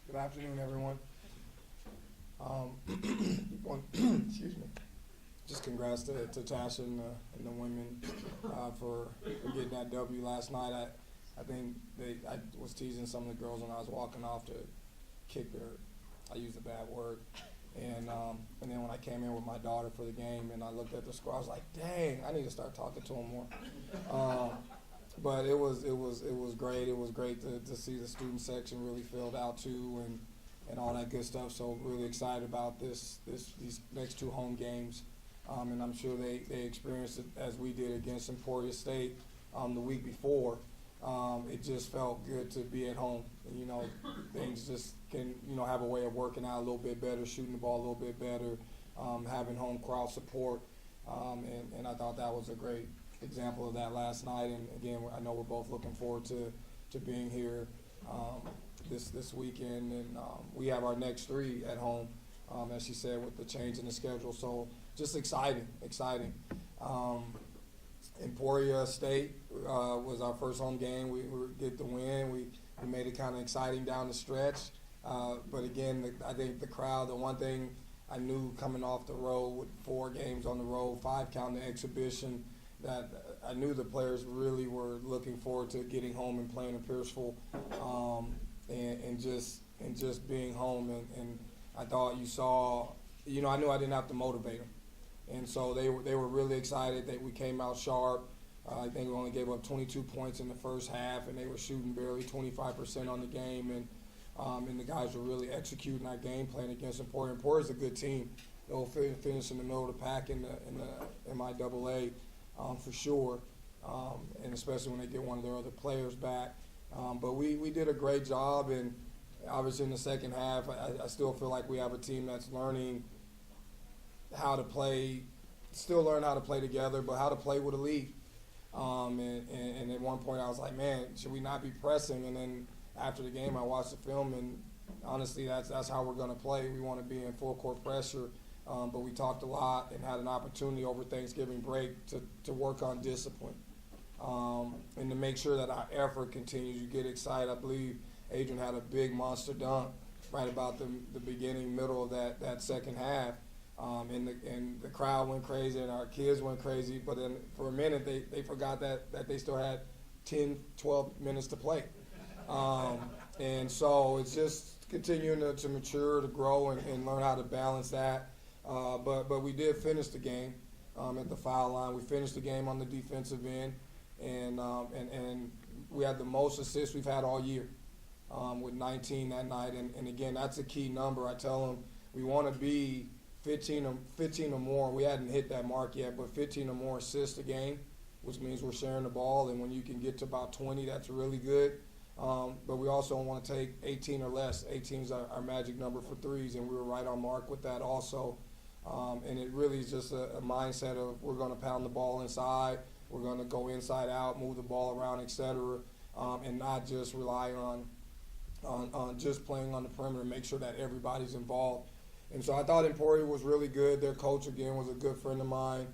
Good afternoon, everyone. Excuse me. Just congrats to Tasha and the women for getting that W last night. I think I was teasing some of the girls when I was walking off to kick their. I used a bad word, and then when I came in with my daughter for the game and I looked at the score, I was like, dang, I need to start talking to them more. But it was great. It was great to see the student section really filled out too, and all that good stuff. So really excited about these next two home games, and I'm sure they experienced it as we did against Emporia State the week before. It just felt good to be at home. You know, things just can have a way of working out a little bit better, shooting the ball a little bit better, having home crowd support, and I thought that was a great example of that last night. And again, I know we're both looking forward to being here this weekend, and we have our next three at home, as she said, with the change in the schedule. So just exciting. Emporia State was our first home game. We get the win. We made it kind of exciting down the stretch. But again, I think the crowd, the one thing I knew coming off the road with 4 games on the road, 5 counting the exhibition, that I knew the players really were looking forward to getting home and playing in Pierceville, and just being home. And I thought you saw, I knew I didn't have to motivate them. And so they were really excited that we came out sharp. I think we only gave up 22 points in the first half, and they were shooting barely 25% on the game. And the guys were really executing our game plan against Emporia. Emporia's a good team. They'll finish in the middle of the pack in the MIAA for sure, and especially when they get one of their other players back. But we did a great job, and obviously in the second half, I still feel like we have a team that's learning how to play, still learn how to play together, but how to play with a lead. And at one point I was like, man, should we not be pressing? And then after the game I watched the film, and honestly that's how we're going to play. We want to be in full court pressure, but we talked a lot and had an opportunity over Thanksgiving break to work on discipline, and to make sure that our effort continues. You get excited. I believe Adrian had a big monster dunk right about the beginning, middle of that second half. And the crowd went crazy and our kids went crazy, but then for a minute they forgot that they still had 10, 12 minutes to play. And so it's just continuing to mature, to grow, and learn how to balance that. But we did finish the game at the foul line. We finished the game on the defensive end, and we had the most assists we've had all year, with 19 that night. And again, that's a key number. I tell them we want to be 15 or more. We hadn't hit that mark yet, but 15 or more assists a game, which means we're sharing the ball. And when you can get to about 20, that's really good. But we also want to take 18 or less. 18 is our magic number for threes, and we were right on mark with that also. And it really is just a mindset of we're going to pound the ball inside, we're going to go inside out, move the ball around, etc., and not just rely on just playing on the perimeter, make sure that everybody's involved. And so I thought Emporia was really good. Their coach, again, was a good friend of mine.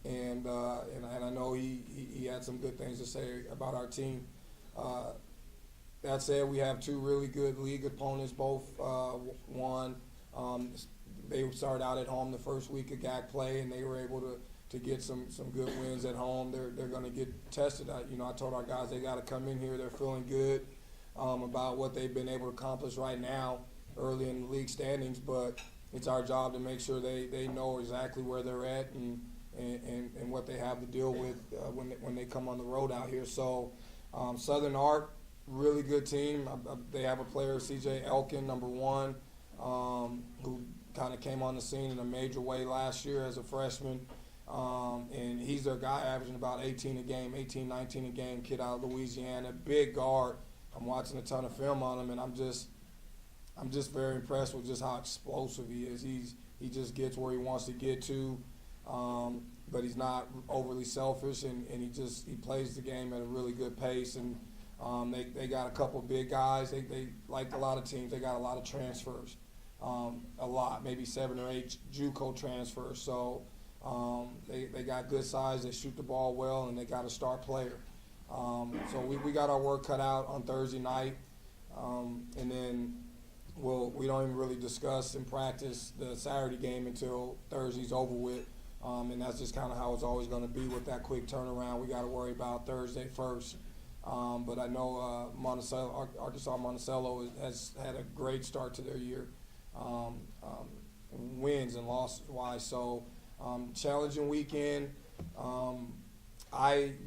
And I know he had some good things to say about our team. That said, we have 2 really good league opponents, both won. They started out at home the first week of GAC play, and they were able to get some good wins at home. They're going to get tested. I told our guys they got to come in here. They're feeling good about what they've been able to accomplish right now early in the league standings, but it's our job to make sure they know exactly where they're at and what they have to deal with when they come on the road out here. So Southern Art, really good team. They have a player, CJ Elkin, number 1, who kind of came on the scene in a major way last year as a freshman. And he's their guy, averaging about 18 a game, 18, 19 a game, kid out of Louisiana, big guard. I'm watching a ton of film on him, and I'm just very impressed with just how explosive he is. He just gets where he wants to get to, but he's not overly selfish, and he plays the game at a really good pace. And they got a couple big guys. They like a lot of teams. They got a lot of transfers, maybe 7 or 8 JUCO transfers. So they got good size. They shoot the ball well, and they got a star player. So we got our work cut out on Thursday night. And then we don't even really discuss and practice the Saturday game until Thursday's over with. And that's just kind of how it's always going to be with that quick turnaround. We got to worry about Thursday first. But I know Arkansas Monticello has had a great start to their year, wins and losses wise. So challenging weekend.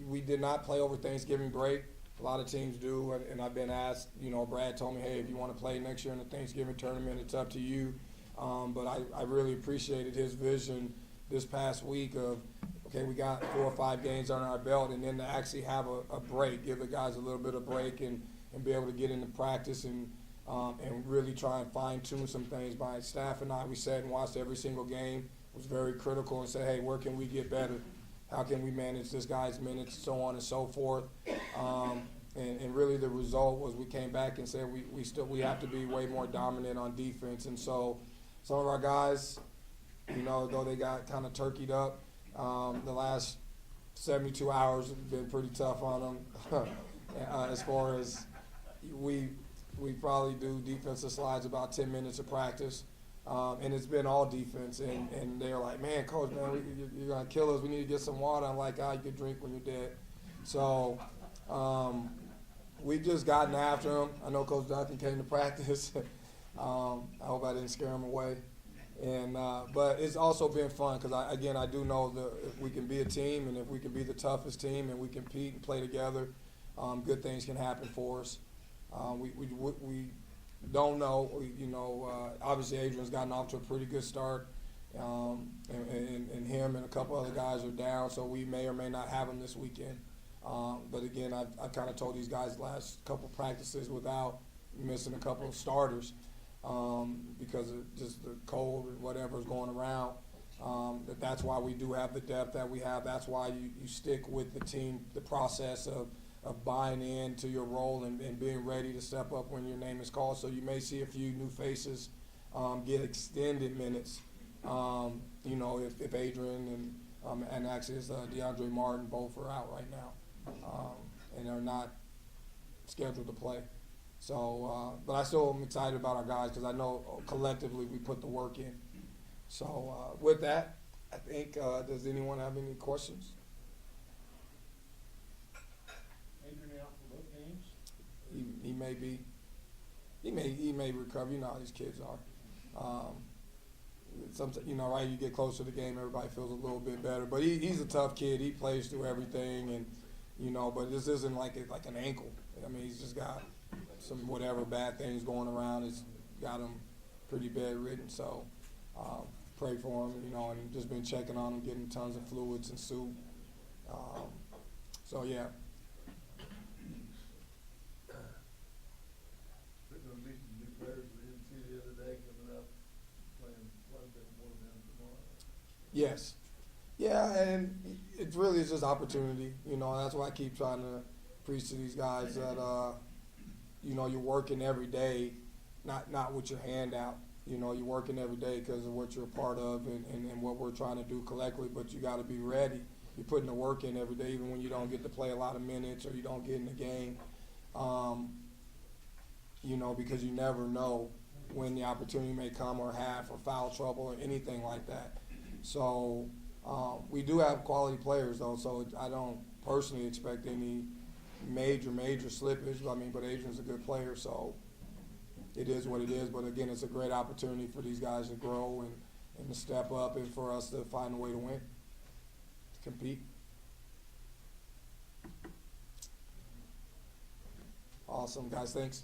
We did not play over Thanksgiving break. A lot of teams do, and I've been asked. Brad told me, hey, if you want to play next year in the Thanksgiving tournament, it's up to you. But I really appreciated his vision this past week of, okay, we got 4 or 5 games under our belt, and then to actually have a break, give the guys a little bit of break and be able to get into practice and really try and fine-tune some things. My staff and I, we sat and watched every single game, was very critical and said, hey, where can we get better? How can we manage this guy's minutes, so on and so forth. And really the result was we came back and said we have to be way more dominant on defense. And so some of our guys, though they got kind of turkeyed up, the last 72 hours have been pretty tough on them. As far as we probably do defensive slides about 10 minutes of practice. And it's been all defense. And they're like, man, coach, man, you're going to kill us. We need to get some water. I'm like, you can drink when you're dead. So we've just gotten after them. I know Coach Duncan came to practice. I hope I didn't scare him away. But it's also been fun because, I do know that if we can be a team and if we can be the toughest team and we compete and play together, good things can happen for us. We don't know. Obviously Adrian's gotten off to a pretty good start, and him and a couple other guys are down, so we may or may not have him this weekend. But again, I've kind of told these guys the last couple practices without missing a couple of starters. Because of just the cold and whatever's going around, that's why we do have the depth that we have. That's why you stick with the team, the process of buying into your role and being ready to step up when your name is called. So you may see a few new faces get extended minutes, if Adrian and actually it's DeAndre Martin both are out right now and are not scheduled to play. So, but I still am excited about our guys because I know collectively we put the work in. So with that, I think, does anyone have any questions? Adrian out for both games? He may be. He may recover. You know how these kids are. Sometimes, right, you get close to the game, everybody feels a little bit better. But he's a tough kid. He plays through everything, and but this isn't like an ankle. I mean, he's just got some whatever bad things going around. It's got him pretty bedridden. So pray for him, and just been checking on him, getting tons of fluids and soup. So yeah. There's going to be some new players we didn't see the other day coming up, playing quite a bit more than tomorrow. Yes. Yeah, and it really is just opportunity. That's why I keep trying to preach to these guys that, you're working every day, not with your hand out. You're working every day because of what you're a part of and what we're trying to do collectively, but you got to be ready. You're putting the work in every day, even when you don't get to play a lot of minutes or you don't get in the game, because you never know when the opportunity may come or have or foul trouble or anything like that. So we do have quality players, though, so I don't personally expect any major slippage. But Adrian's a good player, so it is what it is. But again, it's a great opportunity for these guys to grow and to step up and for us to find a way to win, to compete. Awesome, guys. Thanks.